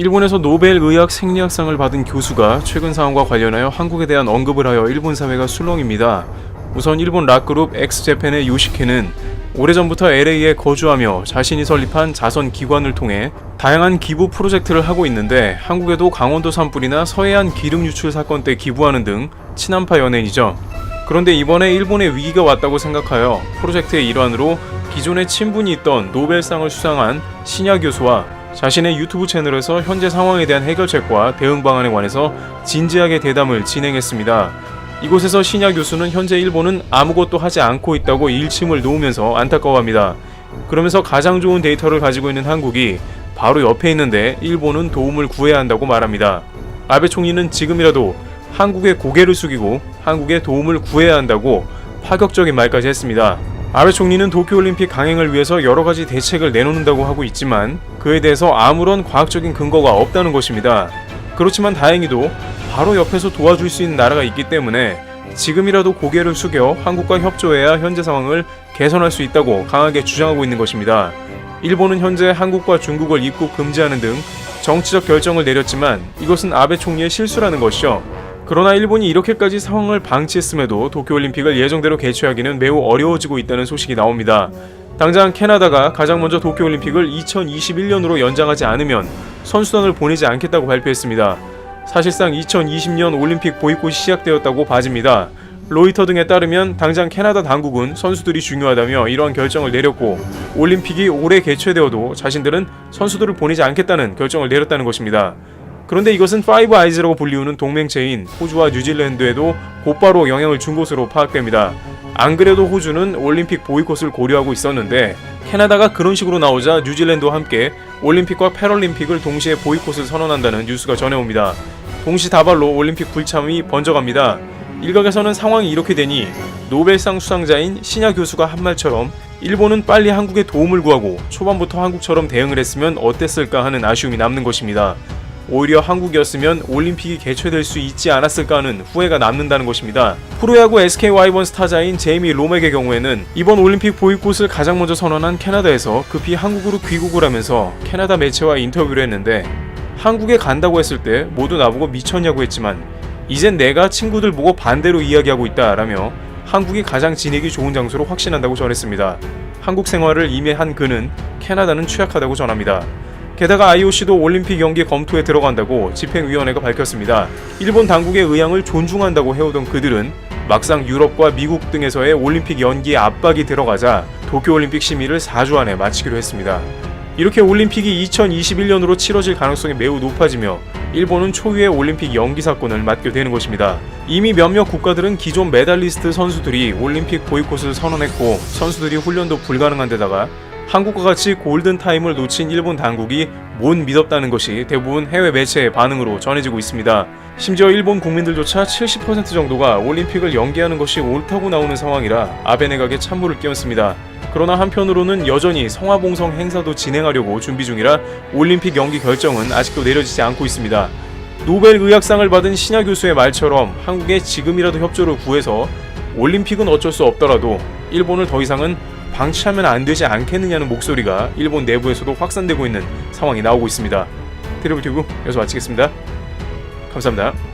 일본에서 노벨 의학 생리학상을 받은 교수가 최근 상황과 관련하여 한국에 대한 언급을 하여 일본 사회가 술렁입니다. 우선 일본 락그룹 엑스제팬의 요시케는 오래전부터 LA에 거주하며 자신이 설립한 자선 기관을 통해 다양한 기부 프로젝트를 하고 있는데, 한국에도 강원도 산불이나 서해안 기름 유출 사건 때 기부하는 등 친한파 연예인이죠. 그런데 이번에 일본에 위기가 왔다고 생각하여 프로젝트의 일환으로 기존에 친분이 있던 노벨상을 수상한 신야 교수와 자신의 유튜브 채널에서 현재 상황에 대한 해결책과 대응 방안에 관해서 진지하게 대담을 진행했습니다. 이곳에서 신야 교수는 현재 일본은 아무것도 하지 않고 있다고 일침을 놓으면서 안타까워합니다. 그러면서 가장 좋은 데이터를 가지고 있는 한국이 바로 옆에 있는데 일본은 도움을 구해야 한다고 말합니다. 아베 총리는 지금이라도 한국의 고개를 숙이고 한국의 도움을 구해야 한다고 파격적인 말까지 했습니다. 아베 총리는 도쿄올림픽 강행을 위해서 여러가지 대책을 내놓는다고 하고 있지만 그에 대해서 아무런 과학적인 근거가 없다는 것입니다. 그렇지만 다행히도 바로 옆에서 도와줄 수 있는 나라가 있기 때문에 지금이라도 고개를 숙여 한국과 협조해야 현재 상황을 개선할 수 있다고 강하게 주장하고 있는 것입니다. 일본은 현재 한국과 중국을 입국 금지하는 등 정치적 결정을 내렸지만 이것은 아베 총리의 실수라는 것이죠. 그러나 일본이 이렇게까지 상황을 방치했음에도 도쿄올림픽을 예정대로 개최하기는 매우 어려워지고 있다는 소식이 나옵니다. 당장 캐나다가 가장 먼저 도쿄올림픽을 2021년으로 연장하지 않으면 선수단을 보내지 않겠다고 발표했습니다. 사실상 2020년 올림픽 보이콧이 시작되었다고 봐집니다. 로이터 등에 따르면 당장 캐나다 당국은 선수들이 중요하다며 이러한 결정을 내렸고, 올림픽이 올해 개최되어도 자신들은 선수들을 보내지 않겠다는 결정을 내렸다는 것입니다. 그런데 이것은 파이브 아이즈라고 불리우는 동맹체인 호주와 뉴질랜드에도 곧바로 영향을 준 것으로 파악됩니다. 안 그래도 호주는 올림픽 보이콧을 고려하고 있었는데 캐나다가 그런 식으로 나오자 뉴질랜드와 함께 올림픽과 패럴림픽을 동시에 보이콧을 선언한다는 뉴스가 전해옵니다. 동시다발로 올림픽 불참이 번져갑니다. 일각에서는 상황이 이렇게 되니 노벨상 수상자인 신야 교수가 한 말처럼 일본은 빨리 한국에 도움을 구하고 초반부터 한국처럼 대응을 했으면 어땠을까 하는 아쉬움이 남는 것입니다. 오히려 한국이었으면 올림픽이 개최될 수 있지 않았을까 하는 후회가 남는다는 것입니다. 프로야구 SK 와이번스 타자인 제이미 로맥의 경우에는 이번 올림픽 보이콧을 가장 먼저 선언한 캐나다에서 급히 한국으로 귀국을 하면서 캐나다 매체와 인터뷰를 했는데, 한국에 간다고 했을 때 모두 나보고 미쳤냐고 했지만 이젠 내가 친구들 보고 반대로 이야기하고 있다 라며 한국이 가장 지내기 좋은 장소로 확신한다고 전했습니다. 한국 생활을 이미 한 그는 캐나다는 취약하다고 전합니다. 게다가 IOC도 올림픽 연기 검토에 들어간다고 집행위원회가 밝혔습니다. 일본 당국의 의향을 존중한다고 해오던 그들은 막상 유럽과 미국 등에서의 올림픽 연기에 압박이 들어가자 도쿄올림픽 심의를 4주 안에 마치기로 했습니다. 이렇게 올림픽이 2021년으로 치러질 가능성이 매우 높아지며 일본은 초유의 올림픽 연기 사건을 맞게 되는 것입니다. 이미 몇몇 국가들은 기존 메달리스트 선수들이 올림픽 보이콧을 선언했고 선수들이 훈련도 불가능한 데다가 한국과 같이 골든타임을 놓친 일본 당국이 못 믿었다는 것이 대부분 해외 매체의 반응으로 전해지고 있습니다. 심지어 일본 국민들조차 70% 정도가 올림픽을 연기하는 것이 옳다고 나오는 상황이라 아베 내각에 찬물을 끼얹습니다. 그러나 한편으로는 여전히 성화봉성 행사도 진행하려고 준비 중이라 올림픽 연기 결정은 아직도 내려지지 않고 있습니다. 노벨 의학상을 받은 신야 교수의 말처럼 한국에 지금이라도 협조를 구해서 올림픽은 어쩔 수 없더라도 일본을 더 이상은 방치하면 안 되지 않겠느냐는 목소리가 일본 내부에서도 확산되고 있는 상황이 나오고 있습니다. 트리블 튜브 여기서 마치겠습니다. 감사합니다.